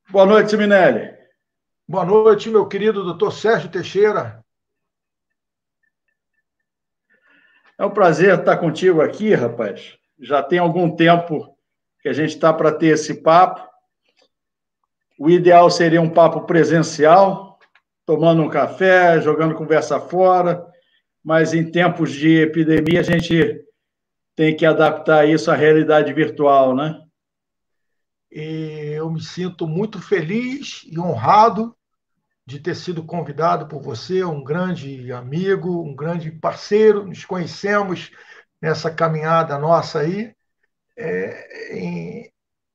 Boa noite, Siminelli. Boa noite, meu querido doutor Sérgio Teixeira. É um prazer estar contigo aqui, rapaz. Já tem algum tempo que a gente está para ter esse papo. O ideal seria um papo presencial, tomando um café, jogando conversa fora, mas em tempos de epidemia a gente tem que adaptar isso à realidade virtual, né? E eu me sinto muito feliz e honrado de ter sido convidado por você, um grande amigo, um grande parceiro. Nos conhecemos nessa caminhada nossa aí,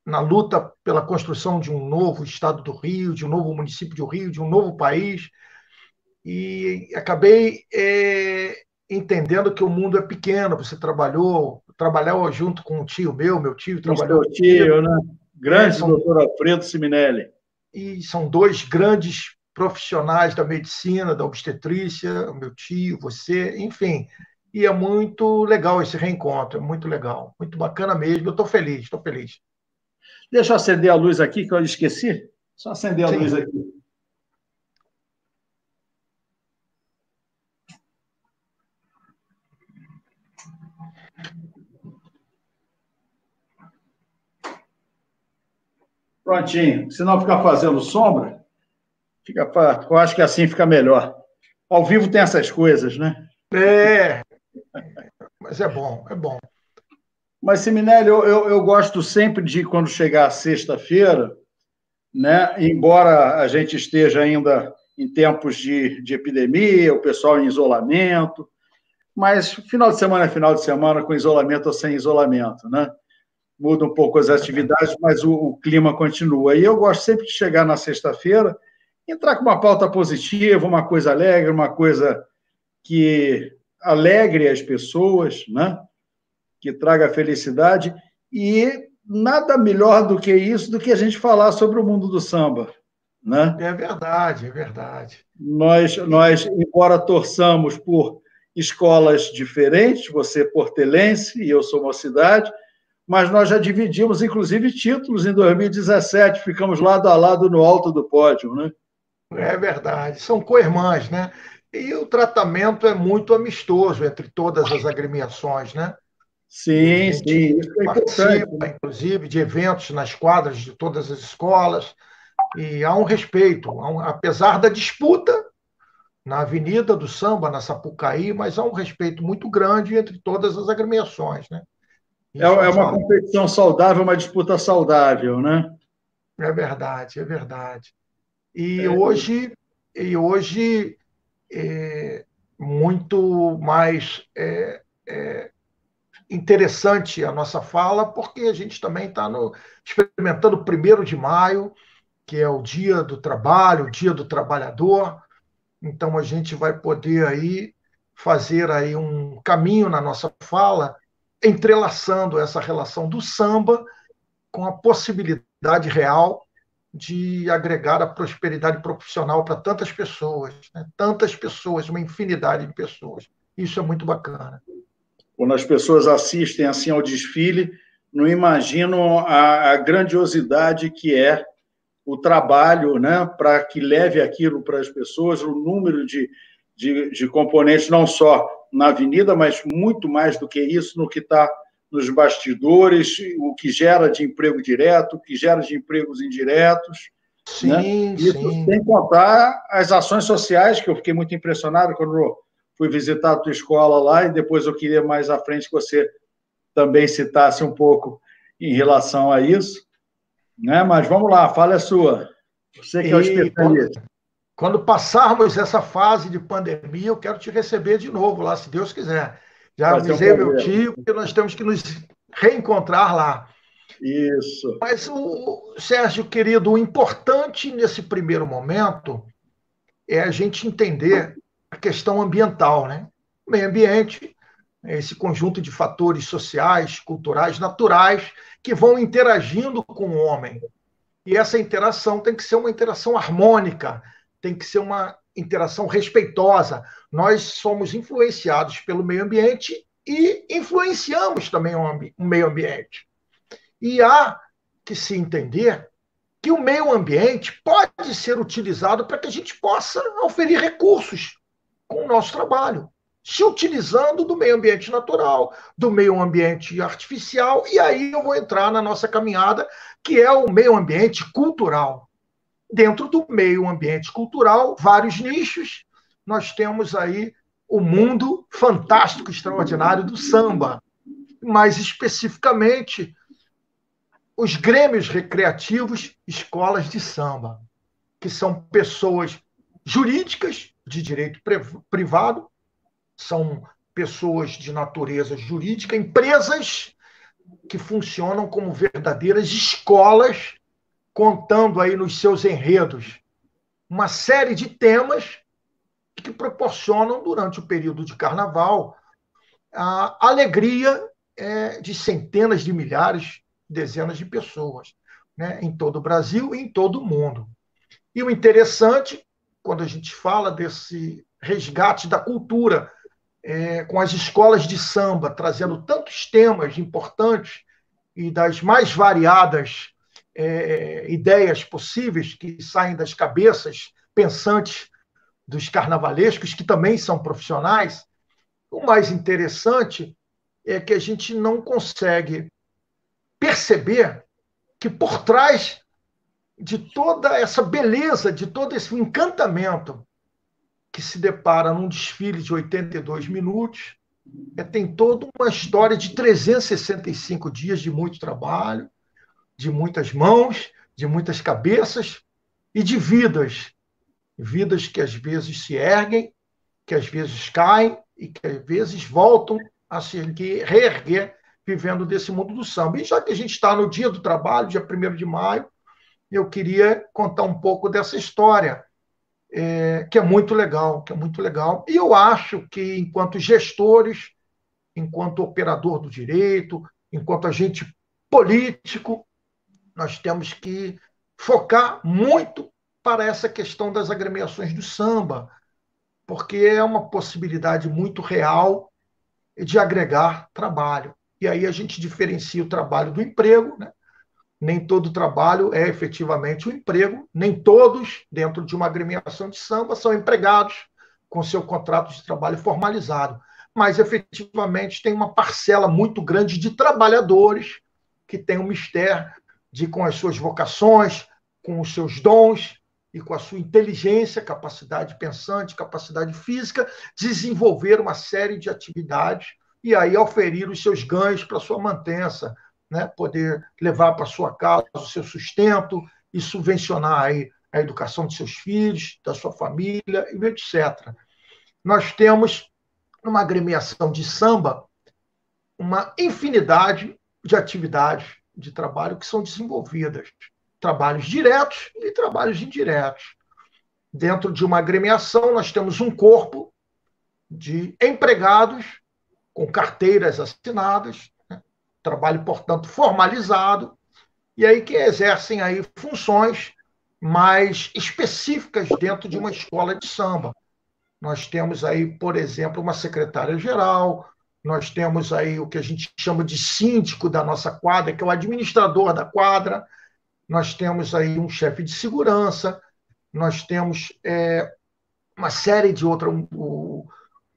na luta pela construção de um novo estado do Rio, de um novo município do Rio, de um novo país. E acabei entendendo que o mundo é pequeno. Você trabalhou junto com um tio meu tio Com seu trabalhou comigo. tio, né? Grande São, doutor Alfredo Siminelli. e são dois grandes profissionais da medicina, da obstetrícia, o meu tio, você, enfim. E é muito legal esse reencontro, é muito legal, muito bacana mesmo. Eu estou feliz, estou feliz. Deixa eu acender a luz aqui, que eu esqueci. Só acender a luz Sim. aqui. Prontinho. Se não ficar fazendo sombra, eu acho que assim fica melhor. Ao vivo tem essas coisas, né? É, mas é bom, é bom. Mas, Seminelli, eu gosto sempre de, quando chegar a sexta-feira, né? Embora a gente esteja ainda em tempos de epidemia, o pessoal em isolamento, mas final de semana é final de semana, com isolamento ou sem isolamento, né? Muda um pouco as atividades, mas o clima continua. E eu gosto sempre de chegar na sexta-feira, entrar com uma pauta positiva, uma coisa alegre, uma coisa que alegre as pessoas, né? Que traga felicidade, e nada melhor do que isso, do que a gente falar sobre o mundo do samba, né? É verdade, é verdade. Nós, embora torçamos por escolas diferentes, você portelense e eu sou Mocidade, mas nós já dividimos, inclusive, títulos em 2017, ficamos lado a lado no alto do pódio, né? É verdade, são co-irmãs, né? E o tratamento é muito amistoso entre todas as agremiações, né? E a Sim, sim, gente isso é importante, participa, né? inclusive, de eventos nas quadras de todas as escolas, e há um respeito, apesar da disputa na Avenida do Samba, na Sapucaí, mas há um respeito muito grande entre todas as agremiações, né? Isso é É um uma fato. competição saudável, uma disputa saudável, né? É verdade, é verdade. E É, hoje, e hoje é muito mais interessante a nossa fala, porque a gente também está experimentando o 1º de maio, que é o dia do trabalho, o dia do trabalhador. Então a gente vai poder aí fazer aí um caminho na nossa fala, entrelaçando essa relação do samba com a possibilidade real de agregar a prosperidade profissional para tantas pessoas, né? Tantas pessoas, uma infinidade de pessoas. Isso é muito bacana. quando as pessoas assistem assim ao desfile, não imaginam a grandiosidade que é o trabalho, né, para que leve aquilo para as pessoas, o número de componentes, não só na avenida, mas muito mais do que isso, no que está nos bastidores, o que gera de emprego direto, o que gera de empregos indiretos, né? Sim, Isso sim. sem contar as ações sociais, que eu fiquei muito impressionado quando fui visitar a tua escola lá, e depois eu queria mais à frente que você também citasse um pouco em relação a isso, né? Mas vamos lá, fala a sua. Você que é o E especialista. quando passarmos essa fase de pandemia, eu quero te receber de novo lá, se Deus quiser. Já Vai ser um avisei meu prazer. tio que nós temos que nos reencontrar lá. Isso. Mas, Sérgio, querido, o importante nesse primeiro momento é a gente entender a questão ambiental, né? O meio ambiente é esse conjunto de fatores sociais, culturais, naturais, que vão interagindo com o homem. E essa interação tem que ser uma interação harmônica, tem que ser uma interação respeitosa. Nós somos influenciados pelo meio ambiente e influenciamos também o meio ambiente. E há que se entender que o meio ambiente pode ser utilizado para que a gente possa oferir recursos com o nosso trabalho, se utilizando do meio ambiente natural, do meio ambiente artificial, e aí eu vou entrar na nossa caminhada, que é o meio ambiente cultural. Dentro do meio ambiente cultural, vários nichos, nós temos aí o mundo fantástico, extraordinário do samba, mais especificamente os grêmios recreativos, escolas de samba, que são pessoas jurídicas de direito privado, são pessoas de natureza jurídica, empresas que funcionam como verdadeiras escolas, contando aí nos seus enredos uma série de temas que proporcionam, durante o período de carnaval, a alegria de centenas de milhares, dezenas de pessoas, né, em todo o Brasil e em todo o mundo. E o interessante, quando a gente fala desse resgate da cultura, com as escolas de samba, trazendo tantos temas importantes e das mais variadas ideias possíveis que saem das cabeças pensantes dos carnavalescos, que também são profissionais, o mais interessante é que a gente não consegue perceber que por trás de toda essa beleza, de todo esse encantamento que se depara num desfile de 82 minutos, tem toda uma história de 365 dias de muito trabalho, de muitas mãos, de muitas cabeças e de vidas. Vidas que às vezes se erguem, que às vezes caem e que às vezes voltam a se reerguer vivendo desse mundo do samba. E já que a gente está no Dia do Trabalho, dia 1º de maio, eu queria contar um pouco dessa história, que é muito legal, que é muito legal. E eu acho que, enquanto gestores, enquanto operador do direito, enquanto agente político, nós temos que focar muito para essa questão das agremiações do samba, porque é uma possibilidade muito real de agregar trabalho. E aí a gente diferencia o trabalho do emprego, né? Nem todo trabalho é efetivamente um emprego, nem todos, dentro de uma agremiação de samba, são empregados com seu contrato de trabalho formalizado. Mas, efetivamente, tem uma parcela muito grande de trabalhadores que têm o mistério de, com as suas vocações, com os seus dons e com a sua inteligência, capacidade pensante, capacidade física, desenvolver uma série de atividades e aí oferir os seus ganhos para a sua mantença, né? Poder levar para sua casa o seu sustento e subvencionar aí a educação de seus filhos, da sua família, e etc. Nós temos, numa agremiação de samba, uma infinidade de atividades de trabalho que são desenvolvidas. Trabalhos diretos e trabalhos indiretos. Dentro de uma agremiação, nós temos um corpo de empregados com carteiras assinadas, né? Trabalho, portanto, formalizado, e aí que exercem aí funções mais específicas dentro de uma escola de samba. Nós temos aí, por exemplo, uma secretária-geral, nós temos aí o que a gente chama de síndico da nossa quadra, que é o administrador da quadra, nós temos aí um chefe de segurança, nós temos uma série de outras,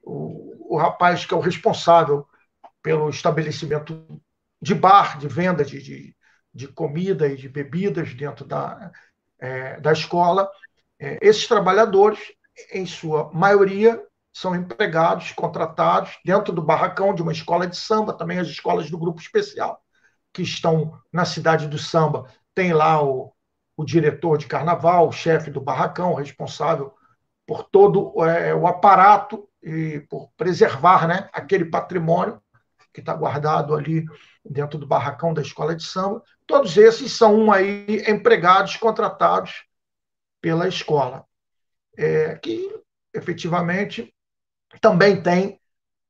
o rapaz que é o responsável pelo estabelecimento de bar, de venda de comida e de bebidas dentro da escola. Esses trabalhadores, em sua maioria, são empregados, contratados dentro do barracão de uma escola de samba, também as escolas do grupo especial, que estão na cidade do samba. Tem lá o diretor de carnaval, o chefe do barracão, responsável por todo o aparato e por preservar, né, aquele patrimônio que está guardado ali dentro do barracão da escola de samba. Todos esses são aí empregados contratados pela escola, que efetivamente também tem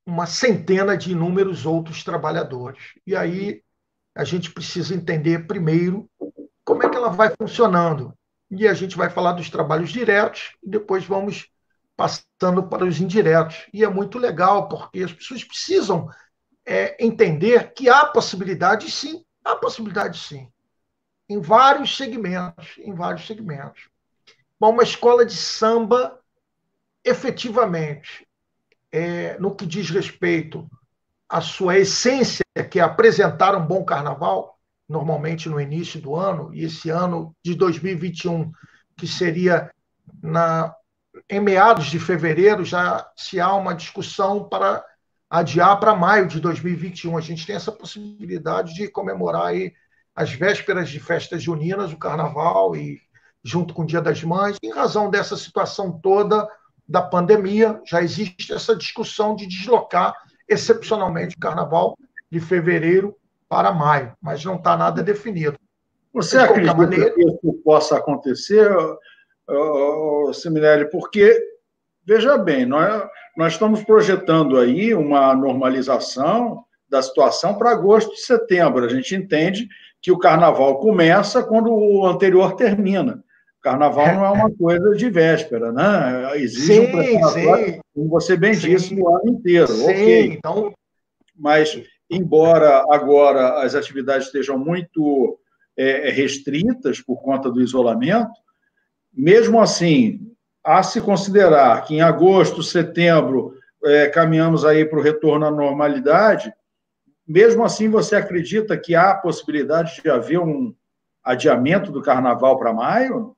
uma centena de inúmeros outros trabalhadores. E aí a gente precisa entender primeiro como é que ela vai funcionando. E a gente vai falar dos trabalhos diretos e depois vamos passando para os indiretos. E é muito legal, porque as pessoas precisam entender que há possibilidade sim, em vários segmentos, em vários segmentos. Bom, uma escola de samba, efetivamente, no que diz respeito à sua essência, que é apresentar um bom carnaval, normalmente no início do ano, e esse ano de 2021, que seria em meados de fevereiro, já se há uma discussão para adiar para maio de 2021. A gente tem essa possibilidade de comemorar aí as vésperas de festas juninas, o carnaval, e junto com o Dia das Mães. Em razão dessa situação toda da pandemia, já existe essa discussão de deslocar excepcionalmente o carnaval de fevereiro para maio, mas não está nada definido. Você acredita que isso possa acontecer, Seminelli? Porque, veja bem, nós estamos projetando aí uma normalização da situação para agosto e setembro. A gente entende que o carnaval começa quando o anterior termina. O carnaval não é uma coisa de véspera, né? Exige um preparatório, como você bem disse, o ano inteiro. Sim, ok. Então... Mas, embora agora as atividades estejam muito restritas por conta do isolamento, mesmo assim, a se considerar que em agosto, setembro, caminhamos aí para o retorno à normalidade, mesmo assim, você acredita que há a possibilidade de haver um adiamento do carnaval para maio?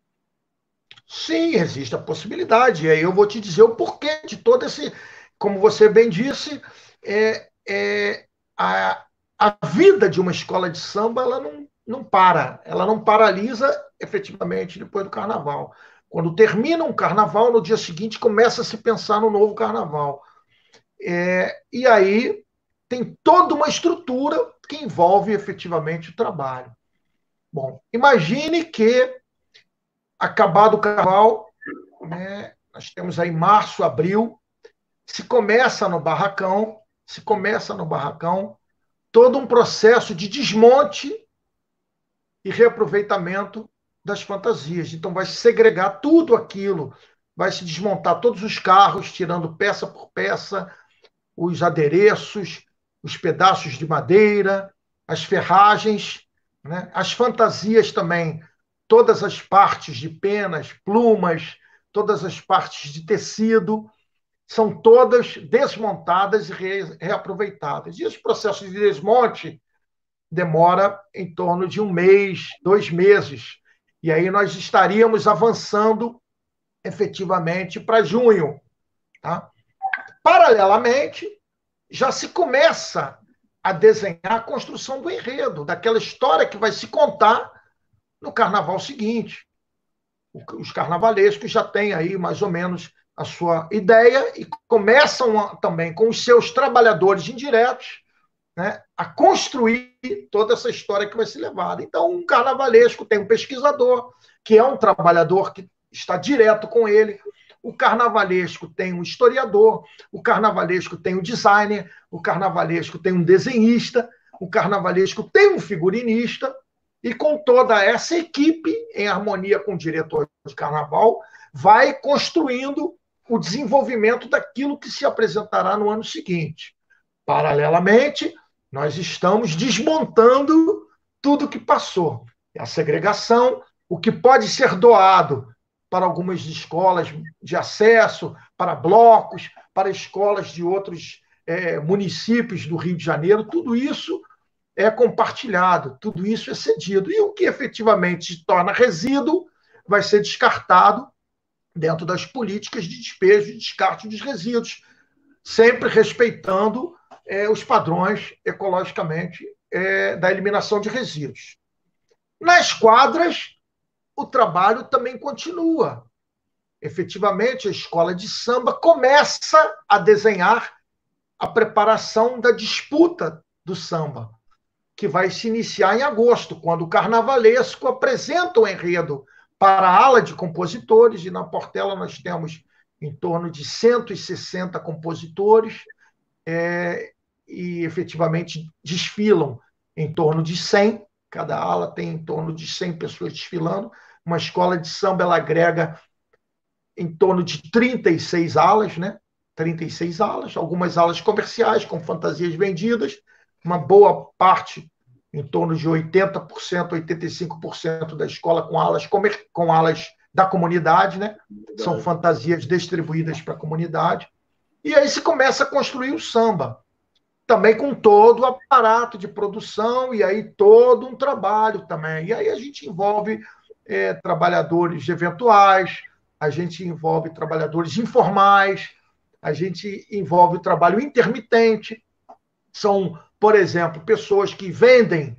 Sim, existe a possibilidade. E aí eu vou te dizer o porquê de todo esse. Como você bem disse, a, a vida de uma escola de samba ela não para, ela não paralisa efetivamente depois do carnaval. Quando termina um carnaval, no dia seguinte começa a se pensar no novo carnaval. E aí tem toda uma estrutura que envolve efetivamente o trabalho. Bom, imagine que, acabado o carnaval, né, nós temos aí março, abril, se começa no barracão todo um processo de desmonte e reaproveitamento das fantasias. Então, vai se segregar tudo aquilo, vai se desmontar todos os carros, tirando peça por peça, os adereços, os pedaços de madeira, as ferragens, né? As fantasias também, todas as partes de penas, plumas, todas as partes de tecido, são todas desmontadas e reaproveitadas. E esse processo de desmonte demora em torno de 1 mês, 2 meses. E aí nós estaríamos avançando efetivamente para junho. Tá? Paralelamente, já se começa a desenhar a construção do enredo, daquela história que vai se contar no carnaval seguinte. Os carnavalescos já têm aí mais ou menos a sua ideia e começam também com os seus trabalhadores indiretos, né, a construir toda essa história que vai ser levada. Então, um carnavalesco tem um pesquisador, que é um trabalhador que está direto com ele. O carnavalesco tem um historiador, o carnavalesco tem um designer, o carnavalesco tem um desenhista, o carnavalesco tem um figurinista, e com toda essa equipe, em harmonia com o diretor de carnaval, vai construindo o desenvolvimento daquilo que se apresentará no ano seguinte. Paralelamente, nós estamos desmontando tudo que passou. A segregação, o que pode ser doado para algumas escolas de acesso, para blocos, para escolas de outros municípios do Rio de Janeiro, tudo isso é compartilhado, tudo isso é cedido. E o que efetivamente se torna resíduo vai ser descartado dentro das políticas de despejo e descarte dos resíduos, sempre respeitando os padrões ecologicamente da eliminação de resíduos. Nas quadras, o trabalho também continua. Efetivamente, a escola de samba começa a desenhar a preparação da disputa do samba, que vai se iniciar em agosto, quando o carnavalesco apresenta o enredo para a ala de compositores, e na Portela nós temos em torno de 160 compositores, e efetivamente desfilam em torno de 100, cada ala tem em torno de 100 pessoas desfilando. Uma escola de samba ela agrega em torno de 36 alas, né? 36 alas, algumas alas comerciais com fantasias vendidas, uma boa parte em torno de 80%, 85% da escola com alas da comunidade, né? São fantasias distribuídas para a comunidade. E aí se começa a construir o samba, também com todo o aparato de produção, e aí todo um trabalho também. E aí a gente envolve trabalhadores eventuais, a gente envolve trabalhadores informais, a gente envolve o trabalho intermitente. São, por exemplo, pessoas que vendem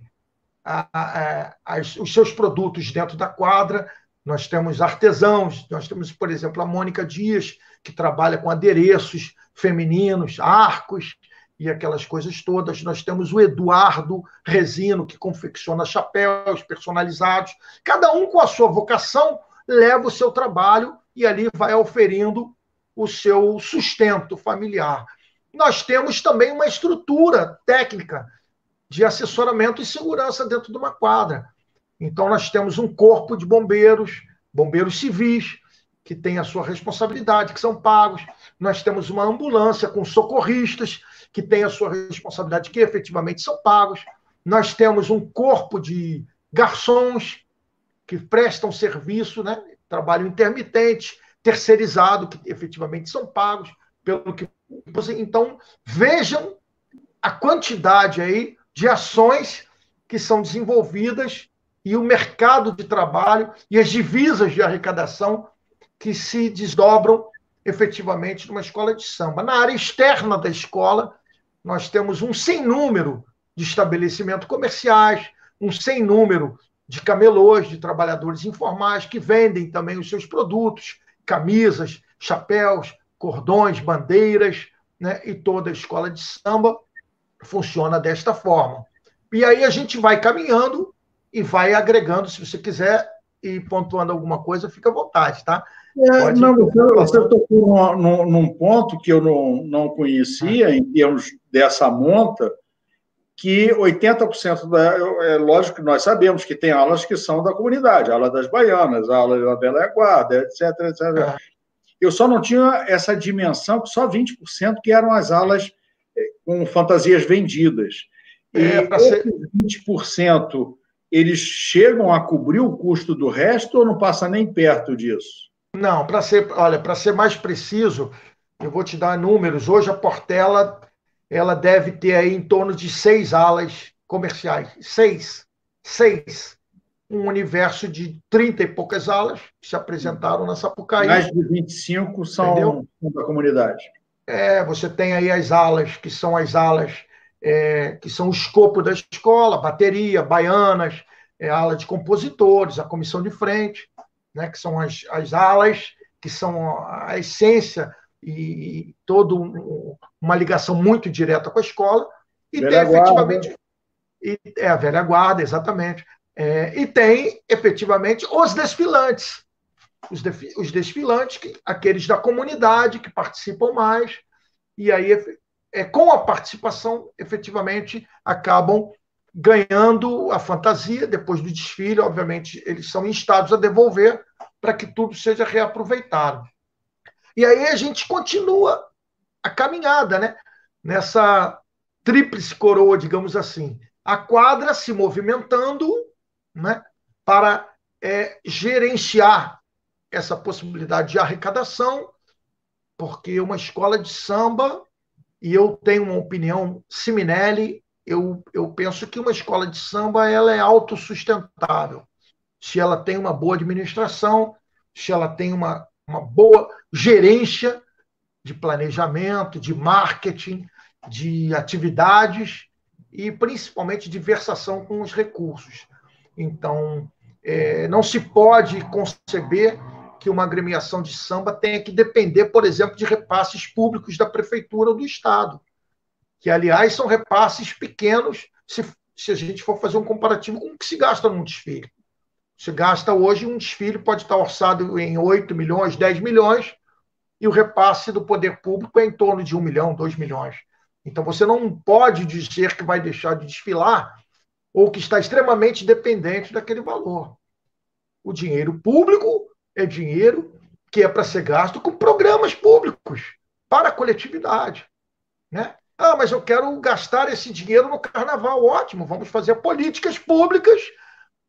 os seus produtos dentro da quadra. Nós temos artesãos, nós temos, por exemplo, a Mônica Dias, que trabalha com adereços femininos, arcos e aquelas coisas todas. Nós temos o Eduardo Resino, que confecciona chapéus personalizados. Cada um com a sua vocação leva o seu trabalho e ali vai oferindo o seu sustento familiar. Nós temos também uma estrutura técnica de assessoramento e segurança dentro de uma quadra. Então, nós temos um corpo de bombeiros, bombeiros civis, que tem a sua responsabilidade, que são pagos. Nós temos uma ambulância com socorristas, que tem a sua responsabilidade, que efetivamente são pagos. Nós temos um corpo de garçons, que prestam serviço, né? Trabalho intermitente, terceirizado, que efetivamente são pagos. Pelo que... Então, vejam a quantidade aí de ações que são desenvolvidas e o mercado de trabalho e as divisas de arrecadação que se desdobram efetivamente numa escola de samba. Na área externa da escola, nós temos um sem número de estabelecimentos comerciais, um sem número de camelôs, de trabalhadores informais que vendem também os seus produtos, camisas, chapéus, cordões, bandeiras, né? E toda a escola de samba funciona desta forma. E aí a gente vai caminhando e vai agregando, se você quiser, e pontuando alguma coisa, fica à vontade, tá? Não, você tocou num ponto que eu não conhecia, em termos dessa monta, que 80% é lógico que nós sabemos que tem aulas que são da comunidade, a aula das baianas, a aula da velha guarda, etc, etc. Eu só não tinha essa dimensão, que só 20% que eram as alas com fantasias vendidas. E esses 20%, eles chegam a cobrir o custo do resto ou não passa nem perto disso? Não, para ser mais preciso, eu vou te dar números. Hoje a Portela ela deve ter aí em torno de 6 alas comerciais. 6. Um universo de 30 e poucas alas que se apresentaram na Sapucaí. Mais de 25 são da comunidade. Você tem aí as alas, que são que são o escopo da escola, bateria, baianas, ala de compositores, a comissão de frente, né, que são as alas, que são a essência e toda uma ligação muito direta com a escola. E velha tem efetivamente... a velha guarda, exatamente. E tem, efetivamente, os desfilantes. Os desfilantes, aqueles da comunidade que participam mais, e aí, com a participação, efetivamente, acabam ganhando a fantasia. Depois do desfile, obviamente, eles são instados a devolver para que tudo seja reaproveitado. E aí a gente continua a caminhada, né? Nessa tríplice coroa, digamos assim. A quadra se movimentando, né? Para gerenciar essa possibilidade de arrecadação, porque uma escola de samba, e eu tenho uma opinião Siminelli, eu penso que uma escola de samba ela é autossustentável. Se ela tem uma boa administração, se ela tem uma boa gerência de planejamento, de marketing, de atividades e principalmente de versação com os recursos. Então, não se pode conceber que uma agremiação de samba tenha que depender, por exemplo, de repasses públicos da prefeitura ou do Estado, que, aliás, são repasses pequenos, se a gente for fazer um comparativo com o que se gasta num desfile. Se gasta hoje, um desfile pode estar orçado em 8 milhões, 10 milhões, e o repasse do poder público é em torno de 1 milhão, 2 milhões. Então, você não pode dizer que vai deixar de desfilar ou que está extremamente dependente daquele valor. O dinheiro público é dinheiro que é para ser gasto com programas públicos para a coletividade, né? Ah, mas eu quero gastar esse dinheiro no carnaval. Ótimo, vamos fazer políticas públicas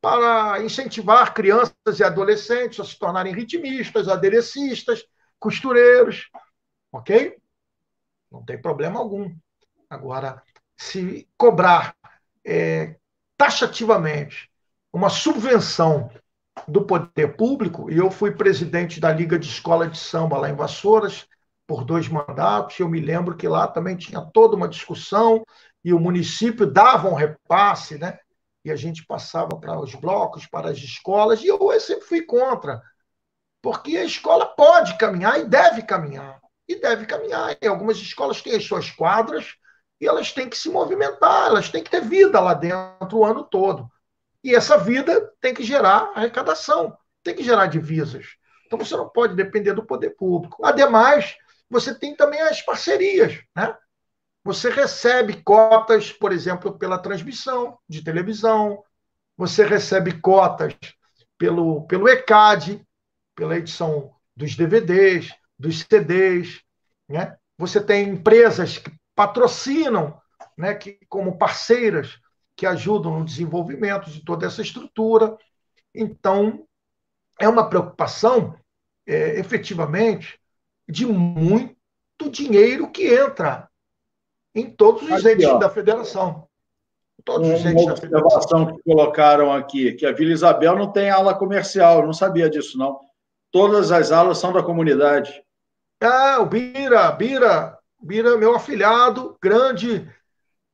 para incentivar crianças e adolescentes a se tornarem ritmistas, aderecistas, costureiros, ok? Não tem problema algum. Agora, se cobrar taxativamente uma subvenção do poder público, e eu fui presidente da Liga de Escola de Samba lá em Vassouras por 2 mandatos, eu me lembro que lá também tinha toda uma discussão e o município dava um repasse, né? E a gente passava para os blocos, para as escolas, e eu sempre fui contra, porque a escola pode caminhar e deve caminhar. E deve caminhar. E algumas escolas têm as suas quadras e elas têm que se movimentar, elas têm que ter vida lá dentro o ano todo. E essa vida tem que gerar arrecadação, tem que gerar divisas. Então você não pode depender do poder público. Ademais, você tem também as parcerias, né? Você recebe cotas, por exemplo, pela transmissão de televisão, você recebe cotas pelo ECAD, pela edição dos DVDs, dos CDs, né? Você tem empresas que patrocinam, né, como parceiras, que ajudam no desenvolvimento de toda essa estrutura. Então, é uma preocupação, efetivamente, de muito dinheiro que entra em todos os Aqui, entes ó, da federação. Todos os uma entes da federação. observação que colocaram aqui, que a Vila Isabel não tem ala comercial, eu não sabia disso, não. Todas as alas são da comunidade. Ah, o Bira, meu afilhado, grande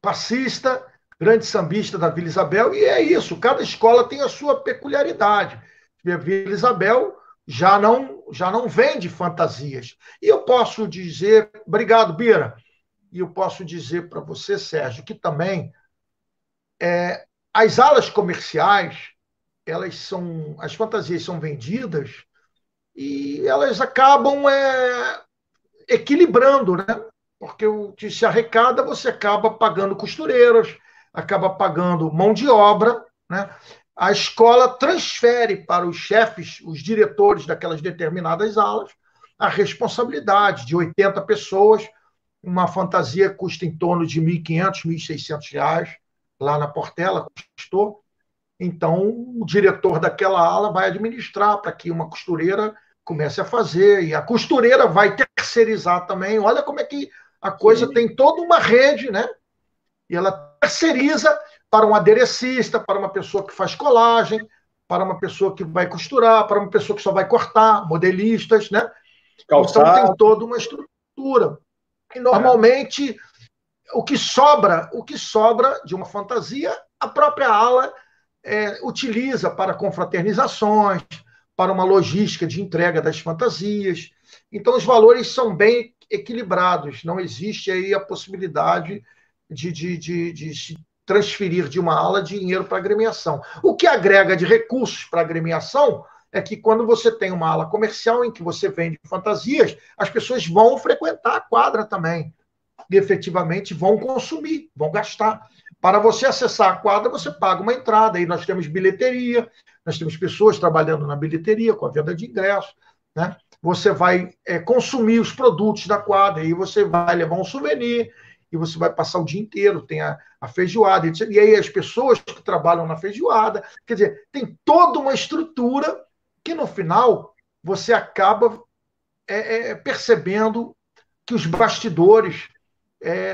passista, grande sambista da Vila Isabel, e é isso, cada escola tem a sua peculiaridade. A Vila Isabel já não vende fantasias. E eu posso dizer, obrigado, Bira, e eu posso dizer para você, Sérgio, que também as alas comerciais, as fantasias são vendidas e elas acabam equilibrando, né? Porque se arrecada, você acaba pagando costureiras, acaba pagando mão de obra, né? A escola transfere para os chefes, os diretores daquelas determinadas alas, a responsabilidade de 80 pessoas. Uma fantasia custa em torno de R$ 1.500, R$ 1.600, lá na Portela, custou. Então, o diretor daquela ala vai administrar para que uma costureira comece a fazer, e a costureira vai terceirizar também. Olha como é que a coisa tem toda uma rede, né? E ela terceiriza para um aderecista, para uma pessoa que faz colagem, para uma pessoa que vai costurar, para uma pessoa que só vai cortar, modelistas, né? Calçado. Então tem toda uma estrutura. E normalmente o que sobra de uma fantasia, a própria ala utiliza para confraternizações, para uma logística de entrega das fantasias. Então, os valores são bem equilibrados, não existe aí a possibilidade de se transferir de uma ala dinheiro para a agremiação. O que agrega de recursos para a agremiação é que quando você tem uma ala comercial em que você vende fantasias, as pessoas vão frequentar a quadra também e efetivamente vão consumir, vão gastar. Para você acessar a quadra, você paga uma entrada. Aí nós temos bilheteria, nós temos pessoas trabalhando na bilheteria com a venda de ingressos, né? Você vai consumir os produtos da quadra, aí você vai levar um souvenir, e você vai passar o dia inteiro, tem a feijoada, etc. E aí as pessoas que trabalham na feijoada, quer dizer, tem toda uma estrutura que no final você acaba percebendo que os bastidores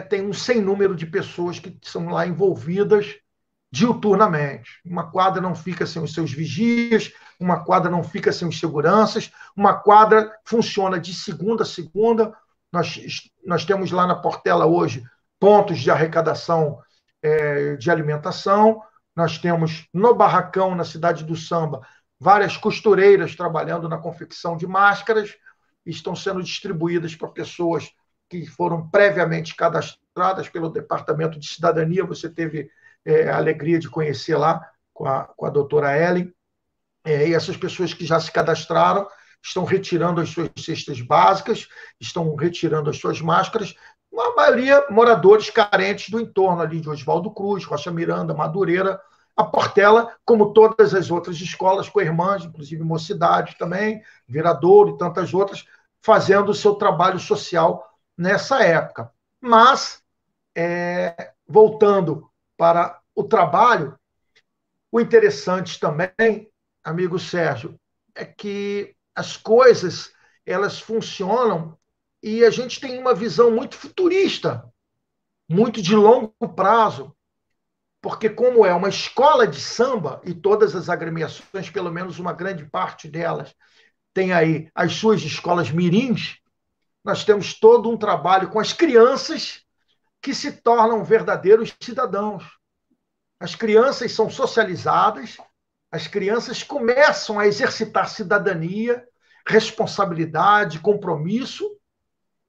tem um sem número de pessoas que são lá envolvidas diuturnamente. Uma quadra não fica sem os seus vigias, uma quadra não fica sem os seguranças, uma quadra funciona de segunda a segunda. Nós temos lá na Portela hoje pontos de arrecadação de alimentação, nós temos no Barracão, na Cidade do Samba, várias costureiras trabalhando na confecção de máscaras, estão sendo distribuídas para pessoas que foram previamente cadastradas pelo Departamento de Cidadania. Você teve a alegria de conhecer lá com a doutora Ellen. E essas pessoas que já se cadastraram estão retirando as suas cestas básicas, estão retirando as suas máscaras, a maioria moradores carentes do entorno ali de Oswaldo Cruz, Rocha Miranda, Madureira, a Portela, como todas as outras escolas co-irmãs, inclusive Mocidade também, Viradouro e tantas outras, fazendo o seu trabalho social nessa época. Mas voltando para o trabalho, o interessante também, amigo Sérgio, é que as coisas elas funcionam e a gente tem uma visão muito futurista, muito de longo prazo, porque como é uma escola de samba e todas as agremiações, pelo menos uma grande parte delas, tem aí as suas escolas mirins, nós temos todo um trabalho com as crianças que se tornam verdadeiros cidadãos. As crianças são socializadas, as crianças começam a exercitar cidadania, responsabilidade, compromisso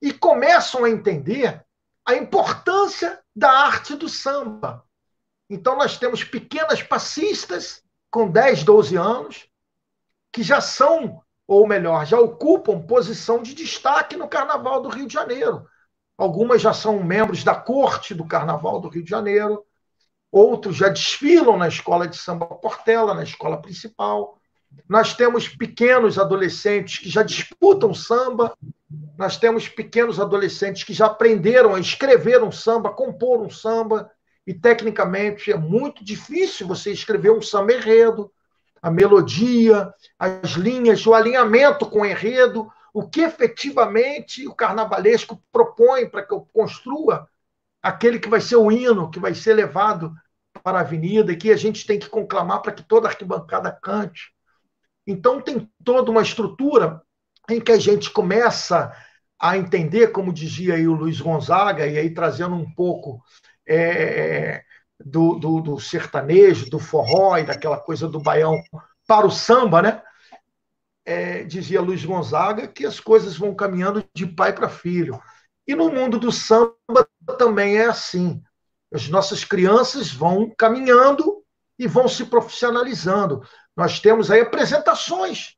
e começam a entender a importância da arte do samba. Então, nós temos pequenas passistas com 10, 12 anos que já são, ou melhor, já ocupam posição de destaque no Carnaval do Rio de Janeiro. Algumas já são membros da corte do Carnaval do Rio de Janeiro, outros já desfilam na escola de samba Portela, na escola principal. Nós temos pequenos adolescentes que já disputam samba, nós temos pequenos adolescentes que já aprenderam a escrever um samba, compor um samba, e tecnicamente é muito difícil você escrever um samba enredo, a melodia, as linhas, o alinhamento com o enredo, o que efetivamente o carnavalesco propõe para que eu construa aquele que vai ser o hino, que vai ser levado para a avenida e que a gente tem que conclamar para que toda a arquibancada cante. Então, tem toda uma estrutura em que a gente começa a entender, como dizia aí o Luiz Gonzaga, e aí trazendo um pouco do sertanejo, do forró e daquela coisa do baião para o samba, né? Dizia Luiz Gonzaga que as coisas vão caminhando de pai para filho. E no mundo do samba também é assim. As nossas crianças vão caminhando e vão se profissionalizando. Nós temos aí apresentações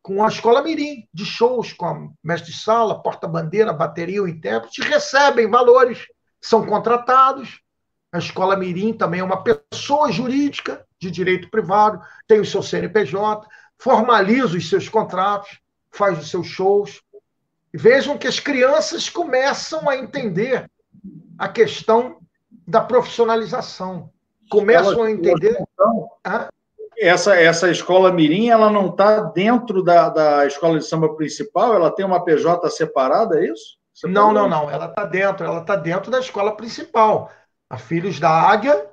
com a Escola Mirim, de shows, com a mestre de sala, porta-bandeira, bateria, o intérprete, recebem valores, são contratados. A Escola Mirim também é uma pessoa jurídica de direito privado, tem o seu CNPJ, formaliza os seus contratos, faz os seus shows. Vejam que as crianças começam a entender a questão da profissionalização. Começam a entender... Essa escola Mirim, ela não está dentro da escola de samba principal? Ela tem uma PJ separada, é isso? Não. Ela está dentro da escola principal. A Filhos da Águia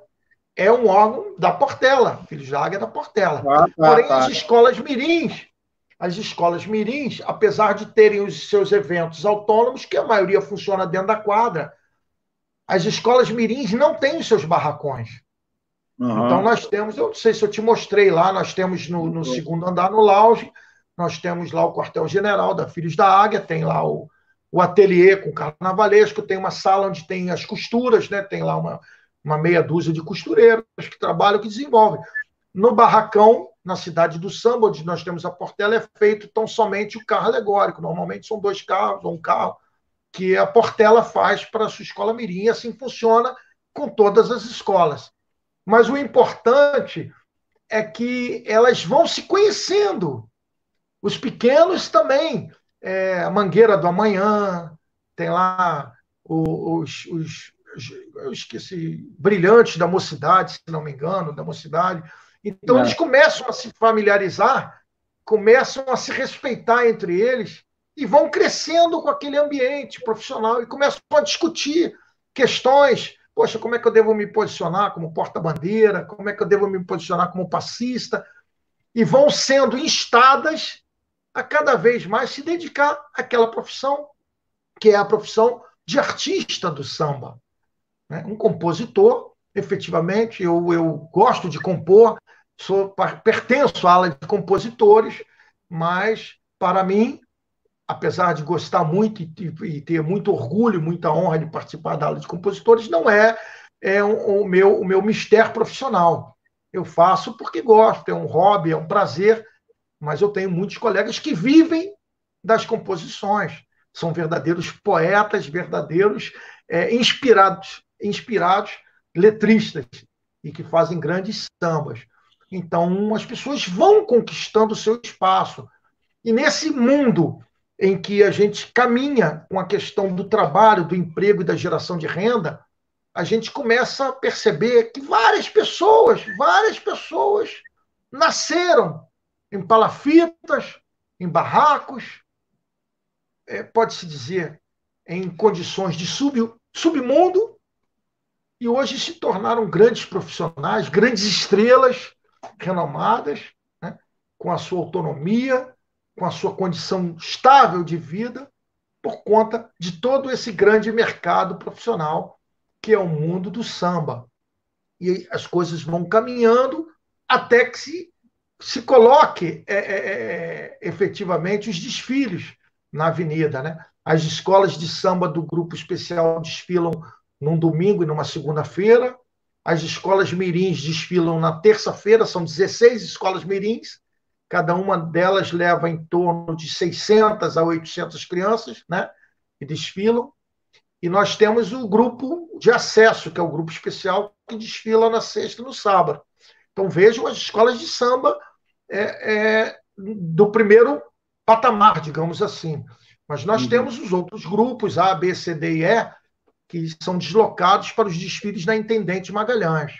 é um órgão da Portela. Filhos da Águia é da Portela. Porém, as escolas mirins, apesar de terem os seus eventos autônomos, que a maioria funciona dentro da quadra, as escolas mirins não têm os seus barracões. Então, nós temos, eu não sei se eu te mostrei lá, nós temos no segundo andar, no lounge, nós temos lá o quartel-general da Filhos da Águia, tem lá o ateliê com carnavalesco, tem uma sala onde tem as costuras, né? Tem lá uma meia dúzia de costureiros que trabalham, que desenvolvem. No barracão, na cidade do samba, onde nós temos a Portela, é feito tão somente o carro alegórico. Normalmente são 2 carros ou um carro que a Portela faz para a sua escola mirim, e assim funciona com todas as escolas. Mas o importante é que elas vão se conhecendo. Os pequenos também. A Mangueira do Amanhã, tem lá os eu esqueci, Brilhantes da Mocidade, se não me engano, da Mocidade. Então, eles começam a se familiarizar, começam a se respeitar entre eles e vão crescendo com aquele ambiente profissional e começam a discutir questões. Poxa, como é que eu devo me posicionar como porta-bandeira? Como é que eu devo me posicionar como passista? E vão sendo instadas a cada vez mais se dedicar àquela profissão, que é a profissão de artista do samba. Um compositor, efetivamente, eu gosto de compor, pertenço à ala de compositores, mas, para mim, apesar de gostar muito e ter muito orgulho, muita honra de participar da ala de compositores, não é o meu mistério profissional. Eu faço porque gosto, é um hobby, é um prazer, mas eu tenho muitos colegas que vivem das composições, são verdadeiros poetas, verdadeiros inspirados letristas e que fazem grandes sambas. Então, as pessoas vão conquistando o seu espaço. E nesse mundo em que a gente caminha com a questão do trabalho, do emprego e da geração de renda, a gente começa a perceber que várias pessoas nasceram em palafitas, em barracos, pode-se dizer, em condições de submundo, e hoje se tornaram grandes profissionais, grandes estrelas renomadas, né, com a sua autonomia, com a sua condição estável de vida, por conta de todo esse grande mercado profissional que é o mundo do samba. E as coisas vão caminhando até que se coloque efetivamente os desfiles na avenida, né? As escolas de samba do Grupo Especial desfilam num domingo e numa segunda-feira, as escolas mirins desfilam na terça-feira, são 16 escolas mirins, cada uma delas leva em torno de 600 a 800 crianças, né, que desfilam, e nós temos o grupo de acesso, que é o grupo especial, que desfila na sexta e no sábado. Então, vejam as escolas de samba do primeiro patamar, digamos assim. Mas nós temos os outros grupos, A, B, C, D e E, que são deslocados para os desfiles da Intendente Magalhães.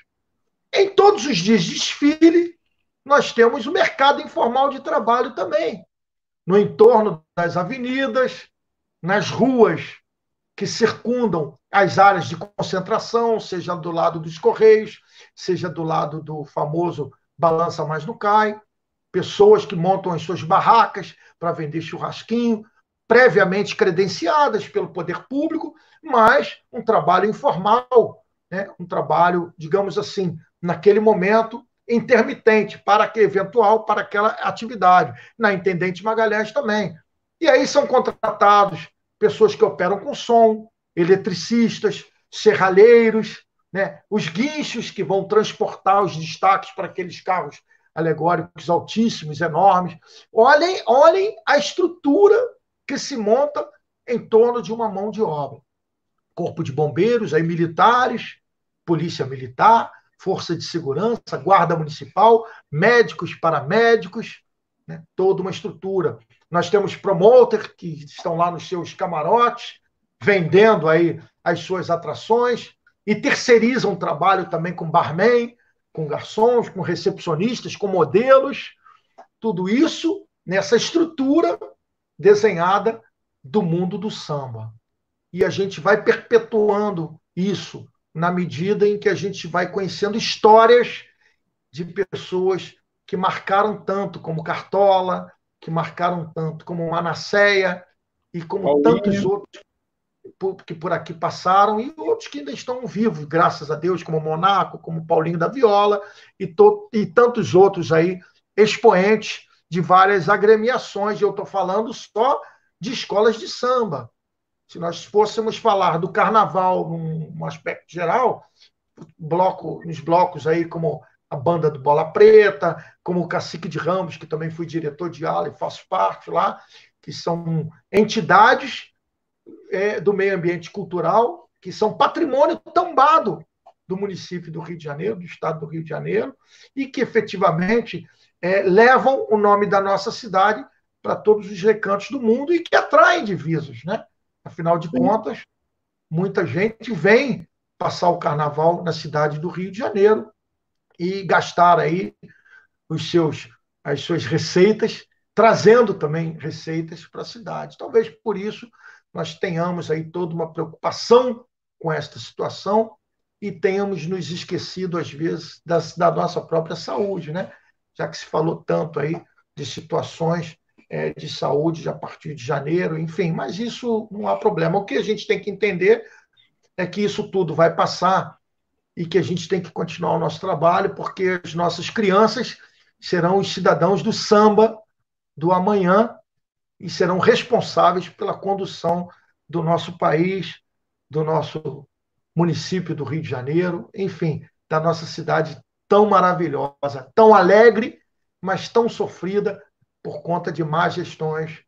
Em todos os dias de desfile, nós temos o mercado informal de trabalho também, no entorno das avenidas, nas ruas que circundam as áreas de concentração, seja do lado dos Correios, seja do lado do famoso Balança Mais Não Cai, pessoas que montam as suas barracas para vender churrasquinho, previamente credenciadas pelo poder público, mas um trabalho informal, né? Um trabalho, digamos assim, naquele momento, intermitente, para aquela atividade. Na Intendente Magalhães também. E aí são contratados pessoas que operam com som, eletricistas, serralheiros, né? Os guinchos que vão transportar os destaques para aqueles carros alegóricos altíssimos, enormes. Olhem a estrutura que se monta em torno de uma mão de obra. Corpo de bombeiros, aí militares, polícia militar, força de segurança, guarda municipal, médicos, paramédicos, né? Toda uma estrutura. Nós temos promoters que estão lá nos seus camarotes, vendendo aí as suas atrações, e terceirizam o trabalho também com barman, com garçons, com recepcionistas, com modelos, tudo isso nessa estrutura desenhada do mundo do samba. E a gente vai perpetuando isso na medida em que a gente vai conhecendo histórias de pessoas que marcaram tanto como Cartola, que marcaram tanto como Manasseia, e como Paulinho. Tantos outros que por aqui passaram, e outros que ainda estão vivos, graças a Deus, como Monaco, como Paulinho da Viola, e tantos outros aí, expoentes de várias agremiações, e eu estou falando só de escolas de samba. Se nós fôssemos falar do carnaval num aspecto geral, nos blocos aí como a banda do Bola Preta, como o Cacique de Ramos, que também fui diretor de ala e faço parte lá, que são entidades do meio ambiente cultural, que são patrimônio tombado do município do Rio de Janeiro, do estado do Rio de Janeiro, e que efetivamente levam o nome da nossa cidade para todos os recantos do mundo e que atraem divisas, né? Afinal de contas, muita gente vem passar o carnaval na cidade do Rio de Janeiro e gastar aí as suas receitas, trazendo também receitas para a cidade. Talvez por isso nós tenhamos aí toda uma preocupação com esta situação e tenhamos nos esquecido, às vezes, da nossa própria saúde, né? Já que se falou tanto aí de situações de saúde a partir de janeiro, enfim, mas isso não há problema. O que a gente tem que entender é que isso tudo vai passar e que a gente tem que continuar o nosso trabalho, porque as nossas crianças serão os cidadãos do samba do amanhã e serão responsáveis pela condução do nosso país, do nosso município do Rio de Janeiro, enfim, da nossa cidade tão maravilhosa, tão alegre, mas tão sofrida por conta de más gestões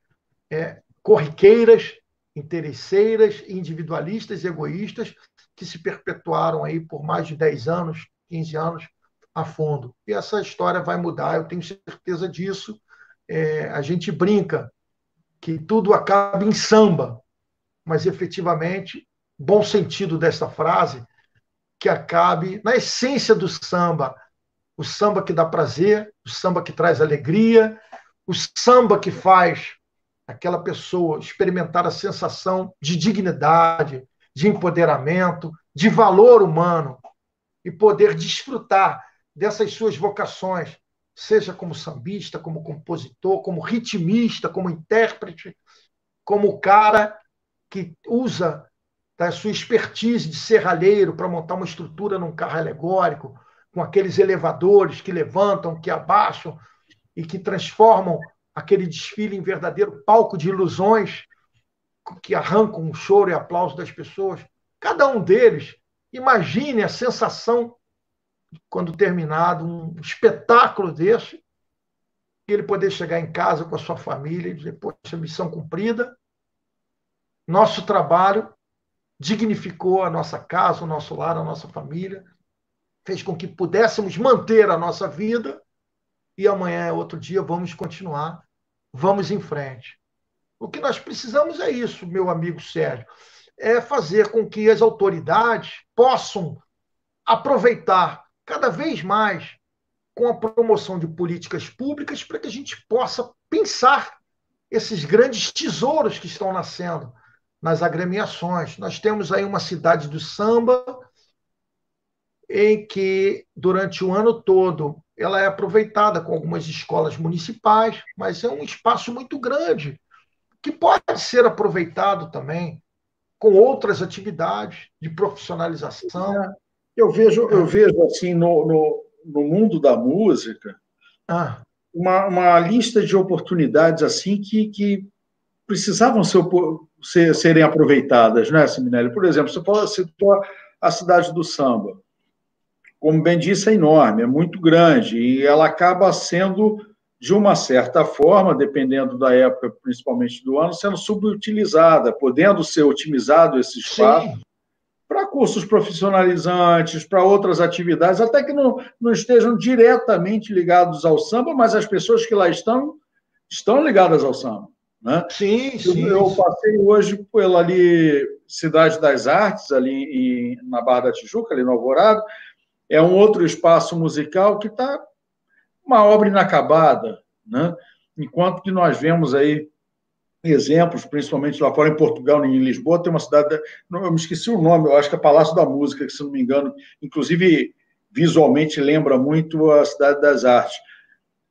corriqueiras, interesseiras, individualistas e egoístas que se perpetuaram aí por mais de 10 anos, 15 anos a fundo. E essa história vai mudar, eu tenho certeza disso. A gente brinca que tudo acaba em samba, mas efetivamente, bom sentido dessa frase, que acabe na essência do samba, o samba que dá prazer, o samba que traz alegria, o samba que faz aquela pessoa experimentar a sensação de dignidade, de empoderamento, de valor humano e poder desfrutar dessas suas vocações, seja como sambista, como compositor, como ritmista, como intérprete, como cara que usa da sua expertise de serralheiro para montar uma estrutura num carro alegórico, com aqueles elevadores que levantam, que abaixam e que transformam aquele desfile em verdadeiro palco de ilusões que arrancam o choro e aplauso das pessoas. Cada um deles, imagine a sensação quando terminado um espetáculo desse, ele poder chegar em casa com a sua família e dizer, poxa, missão cumprida, nosso trabalho dignificou a nossa casa, o nosso lar, a nossa família, fez com que pudéssemos manter a nossa vida e amanhã é outro dia, vamos continuar, vamos em frente. O que nós precisamos é isso, meu amigo Sérgio, é fazer com que as autoridades possam aproveitar cada vez mais com a promoção de políticas públicas para que a gente possa pensar esses grandes tesouros que estão nascendo nas agremiações. Nós temos aí uma cidade do samba em que, durante o ano todo, ela é aproveitada com algumas escolas municipais, mas é um espaço muito grande, que pode ser aproveitado também com outras atividades de profissionalização. Eu vejo assim, no mundo da música, uma lista de oportunidades assim que precisavam serem aproveitadas, né, Siminelli? Por exemplo, você citou a cidade do samba. Como bem disse, é enorme, é muito grande, e ela acaba sendo, de uma certa forma, dependendo da época, principalmente do ano, sendo subutilizada, podendo ser otimizado esse espaço para cursos profissionalizantes, para outras atividades, até que não estejam diretamente ligados ao samba, mas as pessoas que lá estão ligadas ao samba. Né? Sim, sim. Eu passei hoje pela ali, Cidade das Artes, ali na Barra da Tijuca, ali no Alvorada. É um outro espaço musical que está uma obra inacabada, né? Enquanto que nós vemos aí exemplos, principalmente lá fora em Portugal, em Lisboa, tem uma cidade, eu me esqueci o nome, eu acho que é Palácio da Música, que, se não me engano, inclusive visualmente lembra muito a Cidade das Artes.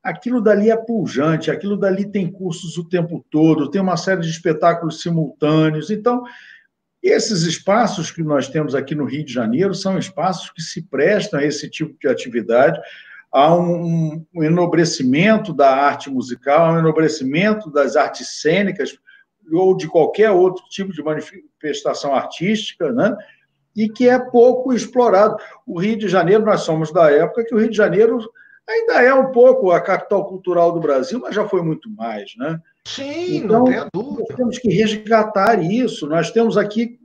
Aquilo dali é pujante, aquilo dali tem cursos o tempo todo, tem uma série de espetáculos simultâneos. Então, esses espaços que nós temos aqui no Rio de Janeiro são espaços que se prestam a esse tipo de atividade. Há um enobrecimento da arte musical, um enobrecimento das artes cênicas ou de qualquer outro tipo de manifestação artística, né? E que é pouco explorado. O Rio de Janeiro, nós somos da época que o Rio de Janeiro ainda é um pouco a capital cultural do Brasil, mas já foi muito mais, né? Sim, então, não tenha dúvida. Nós temos que resgatar isso. Nós temos aqui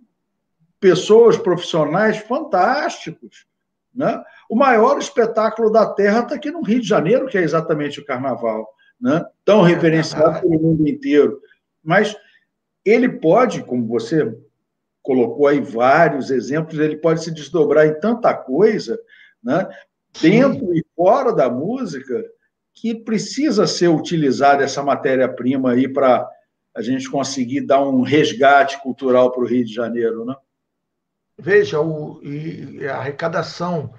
pessoas profissionais fantásticos, né? O maior espetáculo da Terra está aqui no Rio de Janeiro, que é exatamente o Carnaval, né? Tão reverenciado pelo mundo inteiro. Mas ele pode, como você colocou aí vários exemplos, ele pode se desdobrar em tanta coisa, né? Dentro e fora da música, que precisa ser utilizada essa matéria-prima aí para a gente conseguir dar um resgate cultural para o Rio de Janeiro, né? Veja, a arrecadação